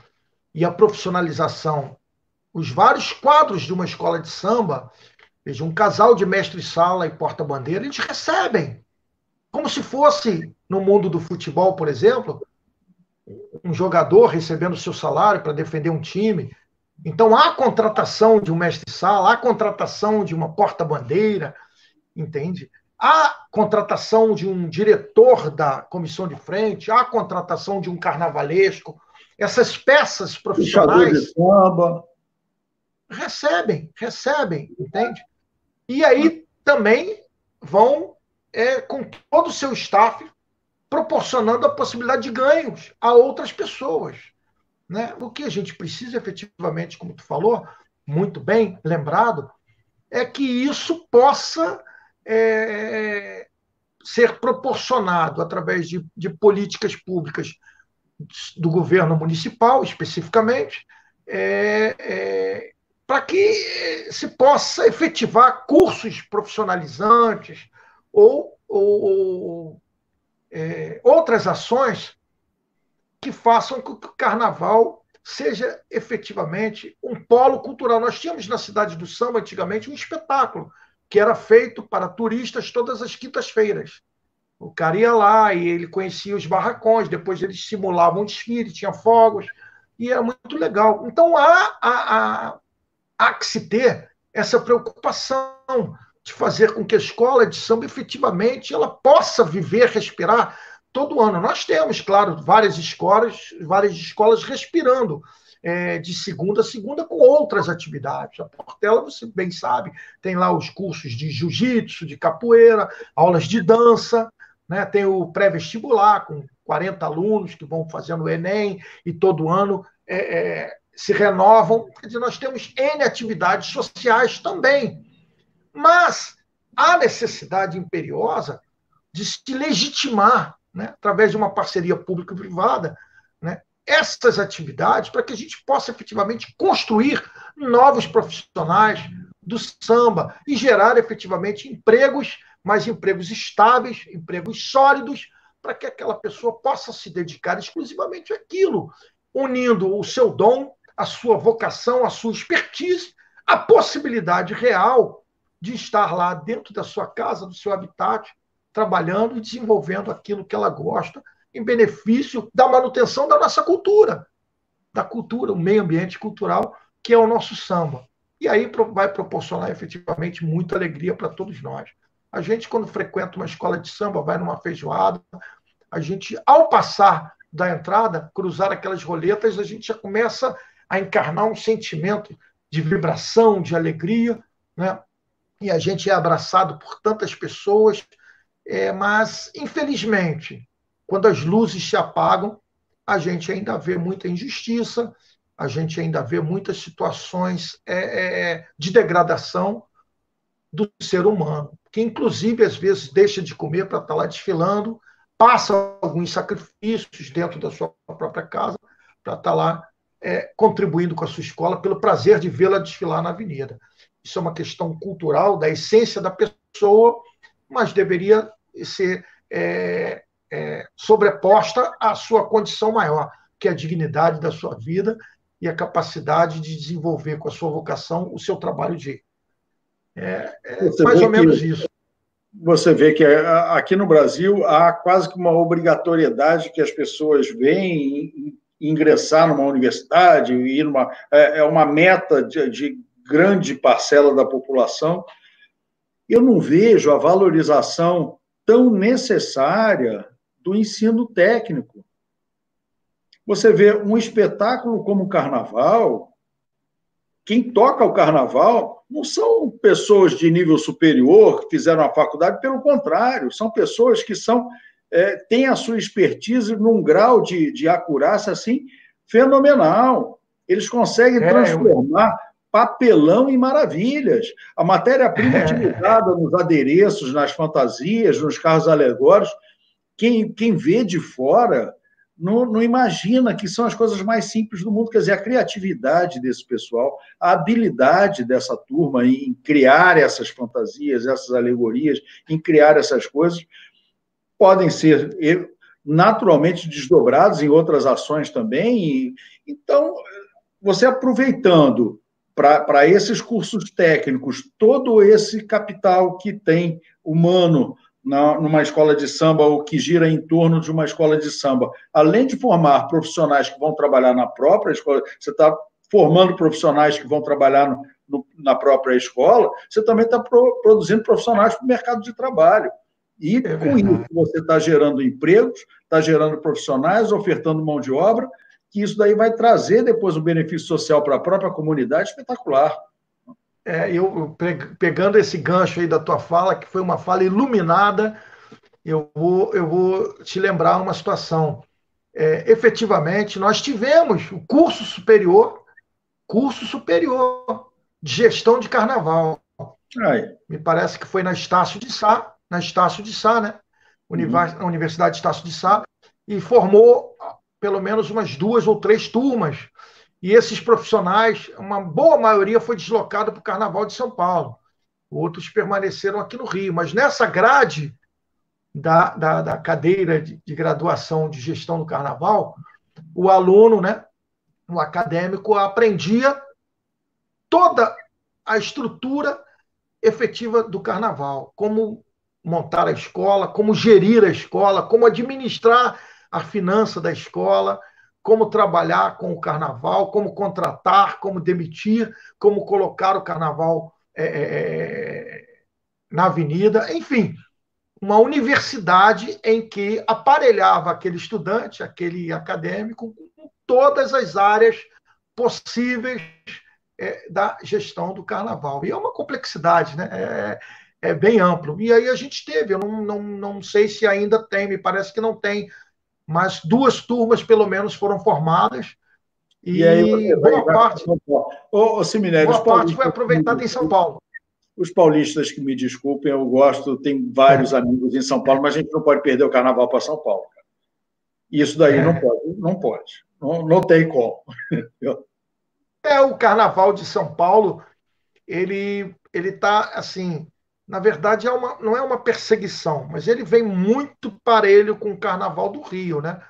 e a profissionalização, os vários quadros de uma escola de samba, veja, um casal de mestre-sala e porta-bandeira, eles recebem, como se fosse no mundo do futebol, por exemplo, um jogador recebendo seu salário para defender um time. Então, há contratação de um mestre-sala, há contratação de uma porta-bandeira, entende? Há contratação de um diretor da comissão de frente, há contratação de um carnavalesco. Essas peças profissionais recebem, entende? E aí também vão, com todo o seu staff, proporcionando a possibilidade de ganhos a outras pessoas. Né? O que a gente precisa efetivamente, como tu falou, muito bem lembrado, é que isso possa ser proporcionado através de políticas públicas do governo municipal, especificamente, para que se possa efetivar cursos profissionalizantes ou outras ações que façam com que o carnaval seja efetivamente um polo cultural. Nós tínhamos na Cidade do Samba, antigamente, um espetáculo que era feito para turistas todas as quintas-feiras. O cara ia lá e ele conhecia os barracões, depois eles simulavam um desfile, tinha fogos, e era muito legal. Então, há que se ter essa preocupação de fazer com que a escola de samba, efetivamente, ela possa viver, respirar todo ano. Nós temos, claro, várias escolas respirando de segunda a segunda com outras atividades. A Portela, você bem sabe, tem lá os cursos de jiu-jitsu, de capoeira, aulas de dança, né? Tem o pré-vestibular, com 40 alunos que vão fazendo o Enem, e todo ano se renovam. Quer dizer, nós temos N atividades sociais também. Mas há necessidade imperiosa de se legitimar, né, através de uma parceria público-privada, né, essas atividades para que a gente possa efetivamente construir novos profissionais do samba e gerar efetivamente empregos, mas empregos estáveis, empregos sólidos, para que aquela pessoa possa se dedicar exclusivamente àquilo, unindo o seu dom, a sua vocação, a sua expertise, a possibilidade real de estar lá dentro da sua casa, do seu habitat, trabalhando e desenvolvendo aquilo que ela gosta, em benefício da manutenção da nossa cultura, o meio ambiente cultural, que é o nosso samba. E aí vai proporcionar efetivamente muita alegria para todos nós. A gente, quando frequenta uma escola de samba, vai numa feijoada, a gente, ao passar da entrada, cruzar aquelas roletas, a gente já começa a encarnar um sentimento de vibração, de alegria, né? E a gente é abraçado por tantas pessoas, mas, infelizmente, quando as luzes se apagam, a gente ainda vê muita injustiça, a gente ainda vê muitas situações de degradação do ser humano, que, inclusive, às vezes deixa de comer para estar lá desfilando, passa alguns sacrifícios dentro da sua própria casa para estar lá contribuindo com a sua escola pelo prazer de vê-la desfilar na avenida. Isso é uma questão cultural, da essência da pessoa, mas deveria ser sobreposta à sua condição maior, que é a dignidade da sua vida e a capacidade de desenvolver com a sua vocação o seu trabalho de... mais ou menos isso. Você vê que aqui no Brasil há quase que uma obrigatoriedade que as pessoas veem ingressar numa universidade, é uma meta de grande parcela da população. Eu não vejo a valorização tão necessária do ensino técnico. Você vê um espetáculo como o Carnaval, quem toca o Carnaval não são pessoas de nível superior que fizeram a faculdade, pelo contrário, são pessoas que têm a sua expertise num grau de acurácia assim, fenomenal. Eles conseguem transformar papelão em maravilhas. A matéria-prima utilizada nos adereços, nas fantasias, nos carros alegóricos, quem vê de fora não imagina que são as coisas mais simples do mundo. Quer dizer, a criatividade desse pessoal, a habilidade dessa turma em criar essas fantasias, essas alegorias, em criar essas coisas, podem ser naturalmente desdobrados em outras ações também. Então, você aproveitando para esses cursos técnicos todo esse capital que tem humano numa escola de samba ou que gira em torno de uma escola de samba, além de formar profissionais que vão trabalhar na própria escola, você está formando profissionais que vão trabalhar na própria escola, você também está produzindo profissionais para o mercado de trabalho. E com isso você está gerando empregos, está gerando profissionais, ofertando mão de obra, que isso daí vai trazer depois um benefício social para a própria comunidade espetacular. Eu pegando esse gancho aí da tua fala, que foi uma fala iluminada, eu vou te lembrar uma situação. Efetivamente, nós tivemos o curso superior de gestão de carnaval. Me parece que foi na Estácio de Sá, né? Universidade Estácio de Sá, e formou pelo menos umas 2 ou 3 turmas, e esses profissionais, uma boa maioria foi deslocada para o Carnaval de São Paulo, outros permaneceram aqui no Rio, mas nessa grade da cadeira de graduação de gestão do Carnaval, o aluno, né, o acadêmico, aprendia toda a estrutura efetiva do Carnaval, como montar a escola, como gerir a escola, como administrar a finança da escola, como trabalhar com o Carnaval, como contratar, como demitir, como colocar o Carnaval na avenida, enfim, uma universidade em que aparelhava aquele estudante, aquele acadêmico, com todas as áreas possíveis da gestão do Carnaval. E é uma complexidade, né? É bem amplo. E aí a gente teve, eu não sei se ainda tem, me parece que não tem, mas 2 turmas, pelo menos, foram formadas, E aí você e vai para São Paulo. Ô, Seminério, boa parte foi aproveitada em São Paulo. Os paulistas que me desculpem, eu gosto, tenho vários amigos em São Paulo, mas a gente não pode perder o Carnaval para São Paulo. Cara. Isso daí não pode, não pode. Não tem como. O Carnaval de São Paulo, ele está assim, na verdade não é uma perseguição, mas ele vem muito parelho com o Carnaval do Rio, né?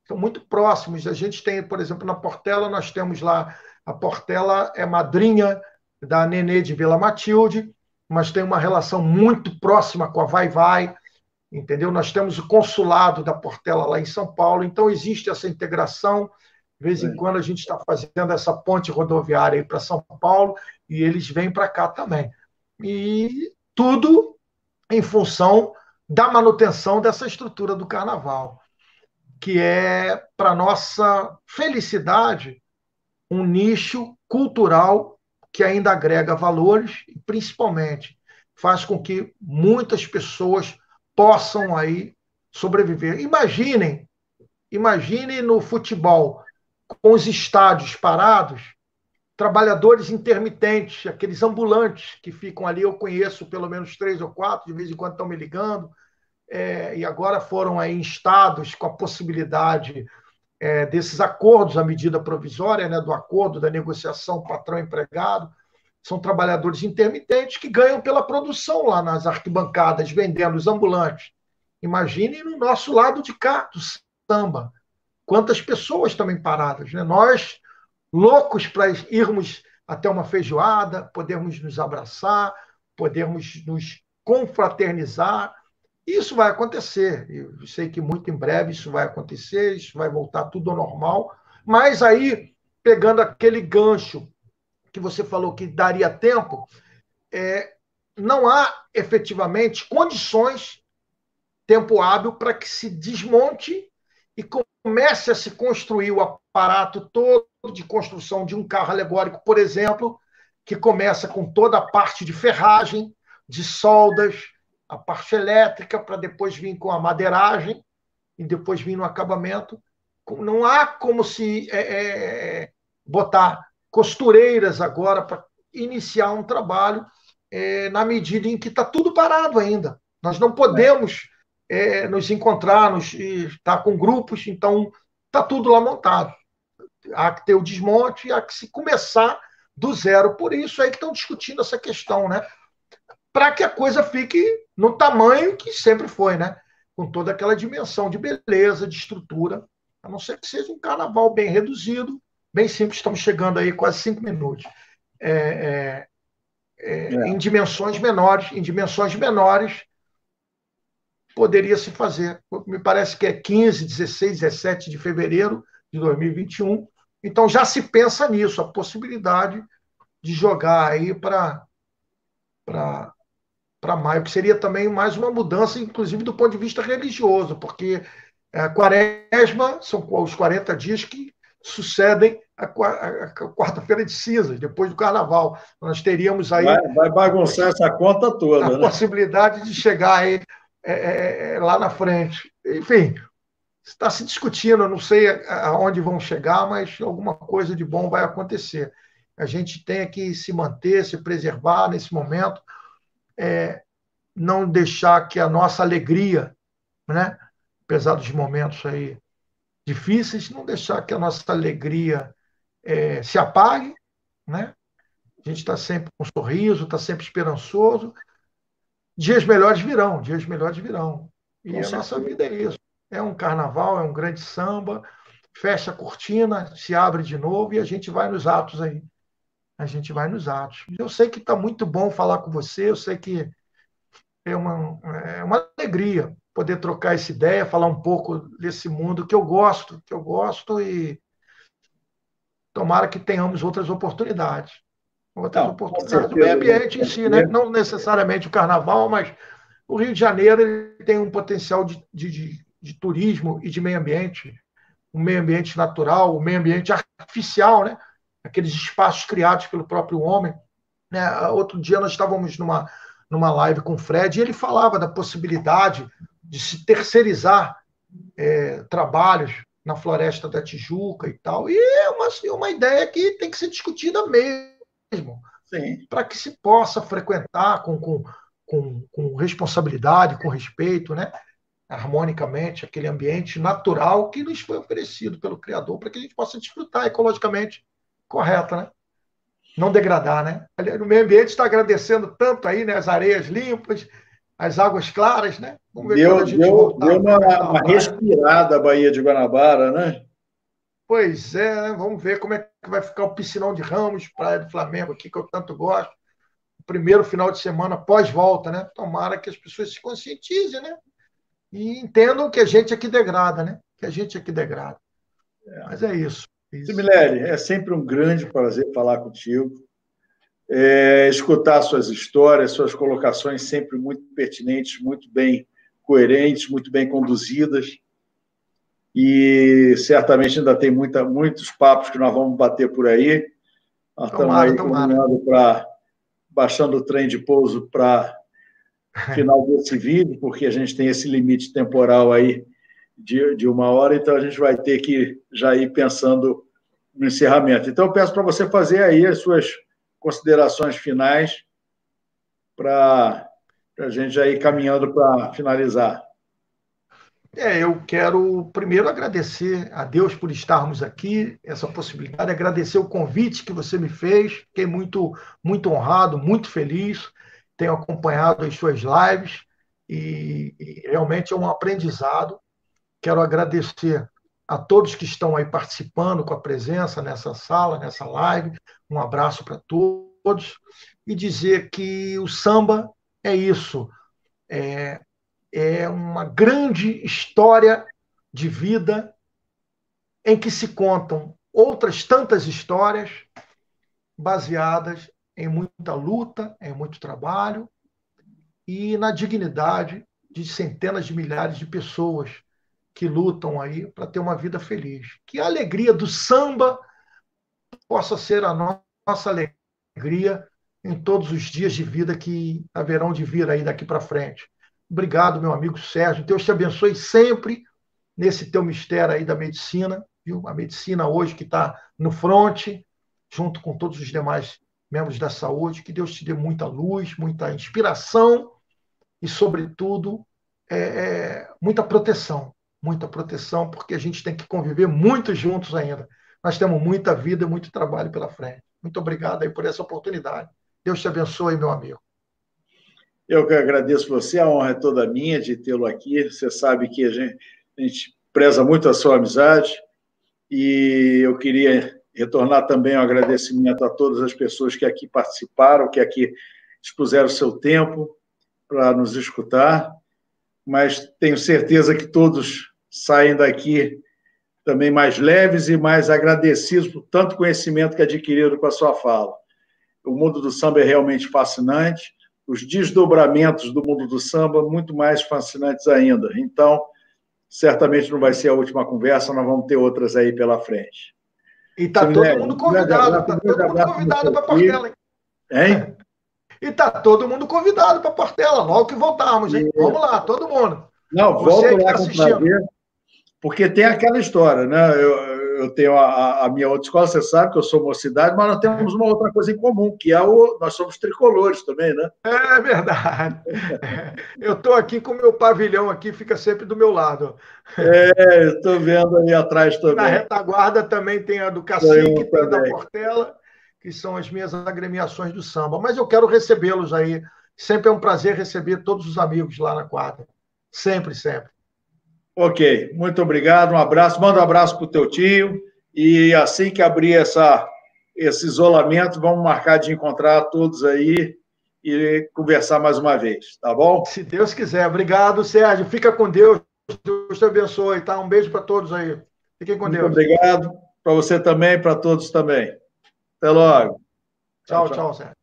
São muito próximos. A gente tem, por exemplo, na Portela, nós temos lá, a Portela é madrinha da Nenê de Vila Matilde, mas tem uma relação muito próxima com a Vai Vai, entendeu? Nós temos o consulado da Portela lá em São Paulo, então existe essa integração. De vez em quando a gente está fazendo essa ponte rodoviária aí para São Paulo e eles vêm para cá também. E tudo em função da manutenção dessa estrutura do Carnaval, que é, para nossa felicidade, um nicho cultural que ainda agrega valores e, principalmente, faz com que muitas pessoas possam aí sobreviver. Imaginem no futebol, com os estádios parados, trabalhadores intermitentes, aqueles ambulantes que ficam ali, eu conheço pelo menos 3 ou 4, de vez em quando estão me ligando, e agora foram aí instados com a possibilidade desses acordos, à medida provisória, né, do acordo da negociação patrão-empregado, são trabalhadores intermitentes que ganham pela produção lá nas arquibancadas, vendendo os ambulantes. Imagine no nosso lado de cá, do samba, quantas pessoas também paradas, né? Nós, loucos para irmos até uma feijoada, podermos nos abraçar, podermos nos confraternizar. Isso vai acontecer. Eu sei que muito em breve isso vai acontecer, isso vai voltar tudo ao normal. Mas aí, pegando aquele gancho que você falou que daria tempo, não há efetivamente condições, tempo hábil, para que se desmonte e comece a se construir o aparato todo de construção de um carro alegórico, por exemplo, que começa com toda a parte de ferragem, de soldas, a parte elétrica, para depois vir com a madeiragem e depois vir no acabamento. Não há como se botar costureiras agora para iniciar um trabalho na medida em que está tudo parado ainda. Nós não podemos nos encontrar, estar com grupos, então está tudo lá montado. Há que ter o desmonte, há que se começar do zero. Por isso aí que estão discutindo essa questão, né? Para que a coisa fique no tamanho que sempre foi, né? Com toda aquela dimensão de beleza, de estrutura, a não ser que seja um carnaval bem reduzido, bem simples. Estamos chegando aí quase 5 minutos. Em dimensões menores, poderia se fazer. Me parece que é 15, 16, 17 de fevereiro de 2021. Então já se pensa nisso, a possibilidade de jogar aí para maio, que seria também mais uma mudança, inclusive do ponto de vista religioso, porque a quaresma são os 40 dias que sucedem a quarta-feira de cinzas, depois do carnaval. Nós teríamos aí... Vai bagunçar essa conta toda, a possibilidade de chegar aí lá na frente. Enfim, está se discutindo, eu não sei aonde vão chegar, mas alguma coisa de bom vai acontecer. A gente tem que se manter, se preservar nesse momento, não deixar que a nossa alegria, né, apesar dos momentos aí difíceis, não deixar que a nossa alegria se apague, né? A gente está sempre com um sorriso, está sempre esperançoso. Dias melhores virão, dias melhores virão. E Com a nossa certeza. vida é isso. É um carnaval, é um grande samba, fecha a cortina, se abre de novo e a gente vai nos atos aí. A gente vai nos atos. Eu sei que está muito bom falar com você, eu sei que é uma alegria poder trocar essa ideia, falar um pouco desse mundo que eu gosto e tomara que tenhamos outras oportunidades. Outras Não, com oportunidades. O certeza meio a gente ambiente em vai si, né? ter. Não necessariamente o carnaval, mas o Rio de Janeiro ele tem um potencial de turismo e de meio ambiente, um meio ambiente natural, um meio ambiente artificial, né? Aqueles espaços criados pelo próprio homem. Né? Outro dia nós estávamos numa live com o Fred e ele falava da possibilidade de se terceirizar trabalhos na Floresta da Tijuca e tal. E é uma ideia que tem que ser discutida mesmo, Sim. para que se possa frequentar com responsabilidade, com respeito, né? Harmonicamente, aquele ambiente natural que nos foi oferecido pelo Criador, para que a gente possa desfrutar ecologicamente correto, né? Não degradar, né? O meio ambiente está agradecendo tanto aí, né? As areias limpas, as águas claras, né? Vamos ver quando a gente voltar Deu a frequentar a uma praia. respirada a Baía de Guanabara, né? Pois é, né? Vamos ver como é que vai ficar o Piscinão de Ramos, Praia do Flamengo, aqui que eu tanto gosto. O primeiro final de semana pós-volta, né? Tomara que as pessoas se conscientizem, né? E entendam que a gente aqui degrada, né? Que a gente aqui degrada. Mas é isso. Isso. Simileri, é sempre um grande prazer falar contigo, escutar suas histórias, suas colocações sempre muito pertinentes, muito bem coerentes, muito bem conduzidas. E certamente ainda tem muitos papos que nós vamos bater por aí. Nós estamos Tomara, aí tomara. caminhando baixando o trem de pouso para final desse vídeo, porque a gente tem esse limite temporal aí de 1 hora, então a gente vai ter que já ir pensando no encerramento. Então, eu peço para você fazer aí as suas considerações finais para a gente já ir caminhando para finalizar. Eu quero primeiro agradecer a Deus por estarmos aqui, essa possibilidade, agradecer o convite que você me fez, fiquei muito, muito honrado, muito feliz, tenho acompanhado as suas lives e realmente é um aprendizado. Quero agradecer a todos que estão aí participando com a presença nessa sala, nessa live, um abraço para todos e dizer que o samba é isso, é uma grande história de vida em que se contam outras tantas histórias baseadas em muita luta, em muito trabalho e na dignidade de centenas de milhares de pessoas que lutam aí para ter uma vida feliz. Que a alegria do samba possa ser a nossa alegria em todos os dias de vida que haverão de vir aí daqui para frente. Obrigado, meu amigo Sérgio. Deus te abençoe sempre nesse teu mistério aí da medicina, viu? A medicina hoje que está no fronte, junto com todos os demais membros da saúde. Que Deus te dê muita luz, muita inspiração e, sobretudo, muita proteção, porque a gente tem que conviver muito juntos ainda. Nós temos muita vida e muito trabalho pela frente. Muito obrigado aí por essa oportunidade. Deus te abençoe, meu amigo. Eu que agradeço você, a honra é toda minha de tê-lo aqui. Você sabe que a gente preza muito a sua amizade e eu queria retornar também um agradecimento a todas as pessoas que aqui participaram, que aqui expuseram seu tempo para nos escutar, mas tenho certeza que todos saem daqui também mais leves e mais agradecidos por tanto conhecimento que adquiriram com a sua fala. O mundo do samba é realmente fascinante, os desdobramentos do mundo do samba muito mais fascinantes ainda. Então, certamente não vai ser a última conversa, nós vamos ter outras aí pela frente. E está todo mundo convidado, está todo mundo convidado para a Portela, hein? E está todo mundo convidado para a Portela, logo que voltarmos, hein? Vamos lá, todo mundo. Não, volto lá com prazer, porque tem aquela história, né? Eu eu tenho a minha outra escola, você sabe que eu sou mocidade, mas nós temos uma outra coisa em comum, que é nós somos tricolores também, né? É verdade. Eu estou aqui com o meu pavilhão aqui, fica sempre do meu lado. Eu estou vendo ali atrás Na também. retaguarda também tem a do Cacique, tem a da Portela, que são as minhas agremiações do samba. Mas eu quero recebê-los aí. Sempre é um prazer receber todos os amigos lá na quadra. Sempre, sempre. Ok, muito obrigado, um abraço. Manda um abraço para o teu tio. E assim que abrir esse isolamento, vamos marcar de encontrar todos aí e conversar mais uma vez, tá bom? Se Deus quiser. Obrigado, Sérgio. Fica com Deus. Deus te abençoe, tá? Um beijo para todos aí. Fiquem com Muito Deus. obrigado para você também, para todos também. Até logo. Tchau, tchau, Sérgio.